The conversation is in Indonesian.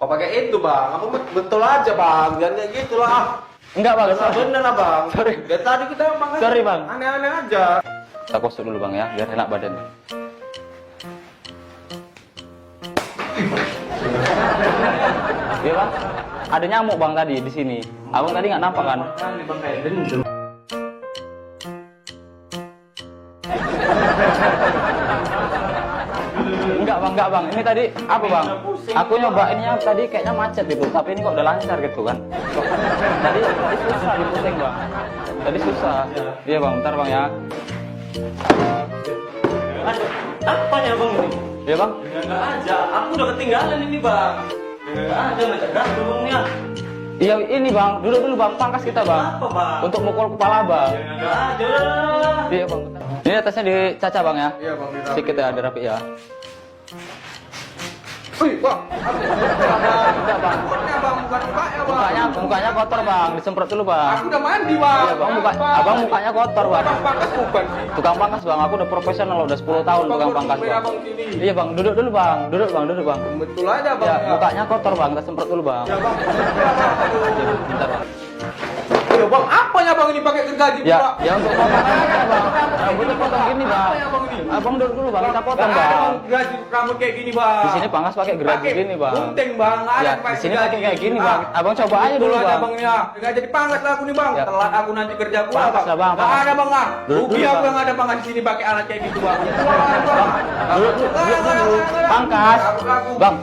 Apa pakai itu bang? Apa betul aja bang? Jangan kayak gitu lah. Enggak bang, Bener bener lah bang. Sorry. Dari tadi kita bang. Sorry, Bang. Aneh-aneh aja. Kita kosong dulu bang ya, biar enak badan. Iya bang, ada nyamuk bang tadi di sini. Abang tadi nggak nampak kan? Bang kayak dendam. Enggak bang. Ini tadi apa bang? Aku nyobainnya tadi kayaknya macet gitu, tapi ini kok udah lancar gitu kan? Tadi susah dipusing bang. Tadi susah. Iya bang, bentar bang ya. Apanya bang ini? Iya bang. Enggak aja. Aku udah ketinggalan ini bang. Enggak ada macam gantungnya. Iya ini bang, duduk dulu bang, pangkas kita bang. Apa bang? Untuk mukul kepala bang. Enggak ada. Iya bang. Ini atasnya dicaca bang ya. Iya bang. Sedikit ya, ada rapi ya. Wih bang. Enggak bang. Bang bukan mukanya bang. Mukanya kotor bang, disemprot dulu bang. Aku udah mandi bang. Iya bang, abang mukanya kotor bang. Bang pangkas bukan sih. Tukang pangkas bang, aku udah profesional, udah 10 tahun tukang pangkas bang. Iya bang, duduk dulu bang, duduk bang. Betul aja bang. Ya, mukanya kotor bang, kita semprot dulu bang. Ya bang. Iya, bentar bang. Ya bang, apanya bang ini pakai gergaji Ya, pula? ya untuk potong aja bang. Rambutnya potong gini bang. Apa ya bang ini? Abang duduk dulu bang, kita potong Nggak ada bang. bang gergaji rambut kayak gini bang. Di sini pangkas pakai gergaji gini bang. Gunting bang, nggak ada Ya, yang pakai di sini gergaji. pakai kayak gini bang. Abang coba aja dulu Betul bang. bang ya. Nggak jadi pangkas lah aku nih bang. Ya. Telat aku nanti kerja gua Pangkas lah, bang, Nggak pangkas. ada bang ah. Duduk Rugi dulu, aku bang. yang ada bang di sini pakai alat kayak gitu bang. Duduk dulu. Pangkas. Bang.